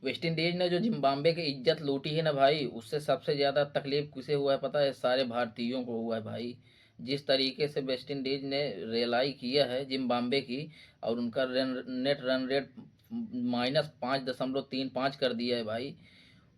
West Indies ने जो Zimbabwe की इज्जत लूटी है ना भाई, उससे सबसे ज़्यादा तकलीफ किसे हुआ है पता है? सारे भारतीयों को हुआ है भाई। जिस तरीके से वेस्ट इंडीज ने रेलाई किया है जिम्बाब्वे की, और उनका नेट रन रेट -5.35 कर दिया है भाई,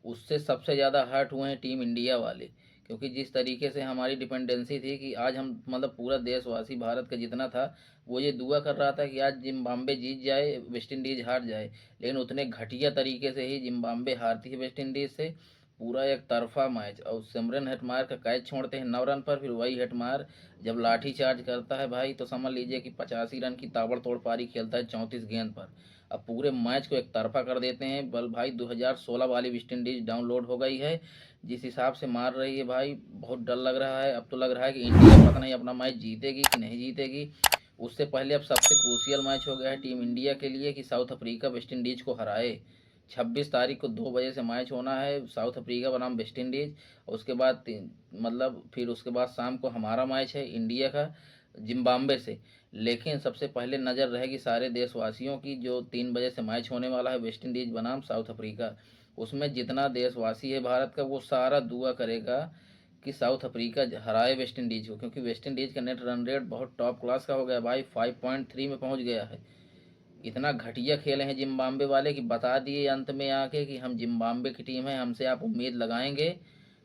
उससे सबसे ज़्यादा हर्ट हुए हैं टीम इंडिया वाले। क्योंकि जिस तरीके से हमारी डिपेंडेंसी थी कि आज हम मतलब पूरा देशवासी भारत का जितना था, वो ये दुआ कर रहा था कि आज जिम्बाब्वे जीत जाए, वेस्ट इंडीज़ हार जाए। लेकिन उतने घटिया तरीके से ही जिम्बाब्वे हारती है वेस्ट इंडीज़ से। पूरा एक तरफा मैच, और सिमरन हेटमायर का कैच छोड़ते हैं 9 रन पर, फिर वही हेटमायर जब लाठी चार्ज करता है भाई, तो समझ लीजिए कि 85 रन की ताबड़तोड़ पारी खेलता है 34 गेंद पर। अब पूरे मैच को एक तरफा कर देते हैं। बल भाई 2016 वाली वेस्ट इंडीज डाउनलोड हो गई है। जिस हिसाब से मार रही है भाई, बहुत डर लग रहा है। अब तो लग रहा है कि इंडिया पता नहीं अपना मैच जीतेगी कि नहीं जीतेगी। उससे पहले अब सबसे क्रूशियल मैच हो गया है टीम इंडिया के लिए कि साउथ अफ्रीका वेस्ट इंडीज को हराए। 26 तारीख को 2 बजे से मैच होना है, साउथ अफ्रीका बनाम वेस्ट इंडीज। और उसके बाद मतलब फिर उसके बाद शाम को हमारा मैच है इंडिया का जिम्बाब्वे से। लेकिन सबसे पहले नज़र रहेगी सारे देशवासियों की, जो 3 बजे से मैच होने वाला है वेस्ट इंडीज बनाम साउथ अफ्रीका। उसमें जितना देशवासी है भारत का, वो सारा दुआ करेगा कि साउथ अफ्रीका हराए वेस्ट इंडीज को। क्योंकि वेस्ट इंडीज का नेट रन रेट बहुत टॉप क्लास का हो गया भाई, 5.3 में पहुंच गया है। इतना घटिया खेले हैं जिम्बाब्वे वाले कि बता दिए अंत में आके कि हम जिम्बाब्वे की टीम है, हमसे आप उम्मीद लगाएंगे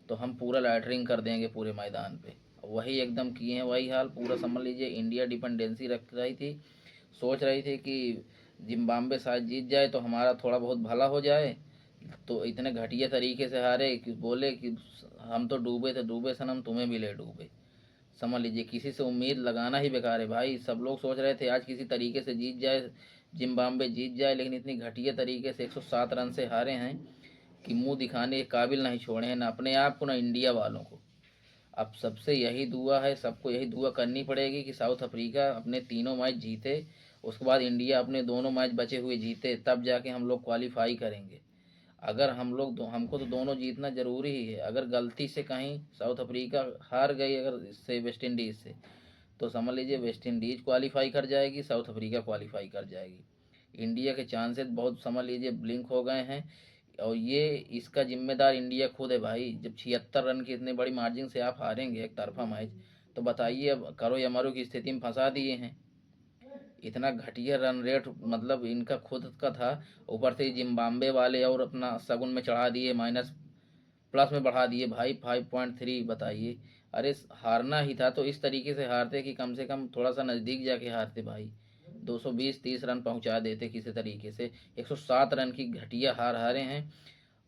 तो हम पूरा लैटरिंग कर देंगे पूरे मैदान पे। वही एकदम किए हैं, वही हाल पूरा समझ लीजिए। इंडिया डिपेंडेंसी रख रही थी, सोच रही थी कि जिम्बाब्वे शायद जीत जाए तो हमारा थोड़ा बहुत भला हो जाए। तो इतने घटिया तरीके से हारे कि बोले कि हम तो डूबे थे, डूबे सनम तुम्हें भी ले डूबे। समझ लीजिए किसी से उम्मीद लगाना ही बेकार है भाई। सब लोग सोच रहे थे आज किसी तरीके से जीत जाए, जिम्बाब्वे जीत जाए, लेकिन इतनी घटिया तरीके से 107 रन से हारे हैं कि मुंह दिखाने के काबिल नहीं छोड़े हैं, ना अपने आप को ना इंडिया वालों को। अब सबसे यही दुआ है, सबको यही दुआ करनी पड़ेगी कि साउथ अफ्रीका अपने तीनों मैच जीते, उसके बाद इंडिया अपने दोनों मैच बचे हुए जीते, तब जाके हम लोग क्वालिफाई करेंगे। अगर हम लोग हमको तो दोनों जीतना ज़रूरी ही है। अगर गलती से कहीं साउथ अफ्रीका हार गई अगर इससे वेस्ट इंडीज़ से, तो समझ लीजिए वेस्ट इंडीज़ क्वालिफाई कर जाएगी, साउथ अफ्रीका क्वालिफाई कर जाएगी। इंडिया के चांसेस बहुत समझ लीजिए ब्लिंक हो गए हैं। और ये इसका जिम्मेदार इंडिया खुद है भाई। जब 76 रन की इतने बड़ी मार्जिन से आप हारेंगे एक तरफा मैच, तो बताइए अब करो या मरो की स्थिति में फंसा दिए हैं। इतना घटिया रन रेट मतलब इनका खुद का था, ऊपर से जिम्बाब्वे वाले और अपना सगुन में चढ़ा दिए, माइनस प्लस में बढ़ा दिए भाई 5.3। बताइए, अरे हारना ही था तो इस तरीके से हारते कि कम से कम थोड़ा सा नज़दीक जाके हारते भाई, 220-30 रन पहुंचा देते किसी तरीके से। 107 रन की घटिया हार हारे हैं।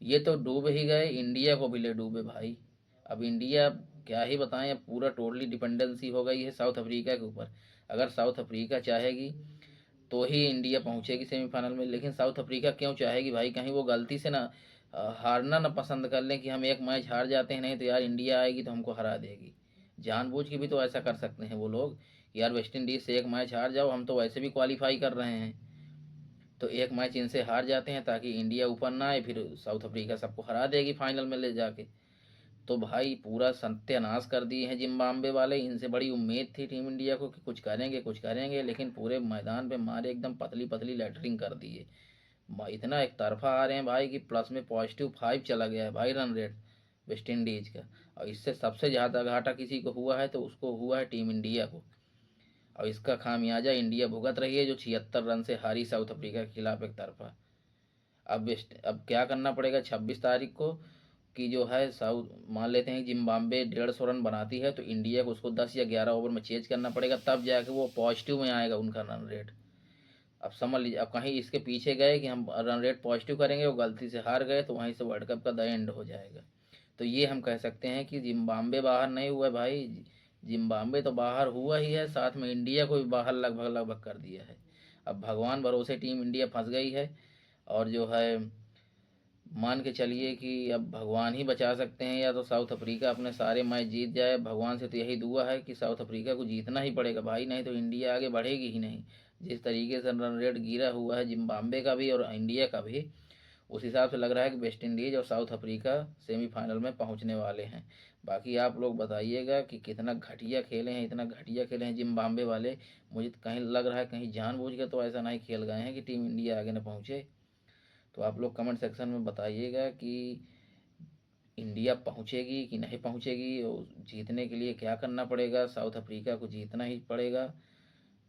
ये तो डूब ही गए, इंडिया को भी ले डूबे भाई। अब इंडिया क्या ही बताएं, अब पूरा टोटली डिपेंडेंसी हो गई है साउथ अफ्रीका के ऊपर। अगर साउथ अफ्रीका चाहेगी तो ही इंडिया पहुंचेगी सेमीफाइनल में। लेकिन साउथ अफ्रीका क्यों चाहेगी भाई? कहीं वो गलती से ना हारना ना पसंद कर लें कि हम एक मैच हार जाते हैं, नहीं तो यार इंडिया आएगी तो हमको हरा देगी। जानबूझ के भी तो ऐसा कर सकते हैं वो लोग, यार वेस्ट इंडीज से एक मैच हार जाओ, हम तो वैसे भी क्वालिफाई कर रहे हैं, तो एक मैच इनसे हार जाते हैं ताकि इंडिया ऊपर ना आए, फिर साउथ अफ्रीका सबको हरा देगी फाइनल में ले जाके। तो भाई पूरा सत्यानाश कर दिए हैं जिम्बाब्वे वाले। इनसे बड़ी उम्मीद थी टीम इंडिया को कि कुछ करेंगे कुछ करेंगे, लेकिन पूरे मैदान पे मारे एकदम पतली पतली लेटरिंग कर दिए। इतना एक तरफा आ रहे हैं भाई कि प्लस में +5 चला गया है भाई रन रेट वेस्ट इंडीज का। और इससे सबसे ज़्यादा घाटा किसी को हुआ है तो उसको हुआ है टीम इंडिया को। और इसका खामियाजा इंडिया भुगत रही है, जो 76 रन से हारी साउथ अफ्रीका के खिलाफ एक तरफा। अब क्या करना पड़ेगा 26 तारीख को कि जो है साउथ, मान लेते हैं जिम्बाब्वे 150 रन बनाती है, तो इंडिया को उसको 10 या 11 ओवर में चेज करना पड़ेगा, तब जाके वो पॉजिटिव में आएगा उनका रन रेट। अब समझ लीजिए, अब कहीं इसके पीछे गए कि हम रन रेट पॉजिटिव करेंगे, वो गलती से हार गए, तो वहीं से वर्ल्ड कप का द एंड हो जाएगा। तो ये हम कह सकते हैं कि जिम्बाब्वे बाहर नहीं हुआ है भाई, जिम्बाब्वे तो बाहर हुआ ही है, साथ में इंडिया को भी बाहर लगभग लगभग कर दिया है। अब भगवान भरोसे टीम इंडिया फंस गई है। और जो है मान के चलिए कि अब भगवान ही बचा सकते हैं, या तो साउथ अफ्रीका अपने सारे मैच जीत जाए। भगवान से तो यही दुआ है कि साउथ अफ्रीका को जीतना ही पड़ेगा भाई, नहीं तो इंडिया आगे बढ़ेगी ही नहीं। जिस तरीके से रन रेट गिरा हुआ है जिम्बाब्वे का भी और इंडिया का भी, उस हिसाब से लग रहा है कि वेस्ट इंडीज और साउथ अफ्रीका सेमीफाइनल में पहुंचने वाले हैं। बाकी आप लोग बताइएगा कि कितना घटिया खेले हैं, इतना घटिया खेले हैं जिम्बाब्वे वाले। मुझे तो कहीं लग रहा है कहीं जानबूझ के तो ऐसा नहीं खेल गए हैं कि टीम इंडिया आगे न पहुंचे। तो आप लोग कमेंट सेक्शन में बताइएगा कि इंडिया पहुंचेगी कि नहीं पहुंचेगी, और जीतने के लिए क्या करना पड़ेगा। साउथ अफ्रीका को जीतना ही पड़ेगा।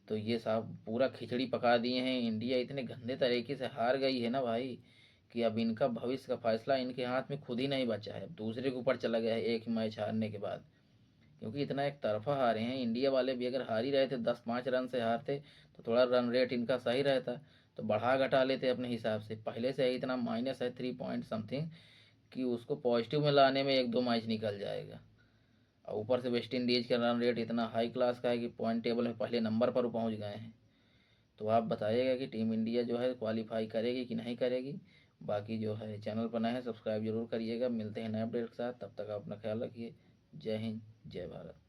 तो ये साहब पूरा खिचड़ी पका दिए हैं। इंडिया इतने गंदे तरीके से हार गई है ना भाई, कि अब इनका भविष्य का फैसला इनके हाथ में खुद ही नहीं बचा है, अब दूसरे के ऊपर चला गया है एक मैच हारने के बाद। क्योंकि इतना एक तरफा हारे हैं इंडिया वाले भी। अगर हार ही रहे थे 10-5 रन से हारते तो थोड़ा रन रेट इनका सही रहता, तो बढ़ा घटा लेते अपने हिसाब से। पहले से ही इतना माइनस है 3 पॉइंट समथिंग, कि उसको पॉजिटिव में लाने में 1-2 मैच निकल जाएगा। और ऊपर से वेस्ट इंडीज का रन रेट इतना हाई क्लास का है कि पॉइंट टेबल में पहले नंबर पर पहुंच गए हैं। तो आप बताइएगा कि टीम इंडिया जो है क्वालिफाई करेगी कि नहीं करेगी। बाकी जो है चैनल पर नए हैं सब्सक्राइब जरूर करिएगा। मिलते हैं नए अपडेट के साथ, तब तक आप अपना ख्याल रखिए। जय हिंद, जय भारत।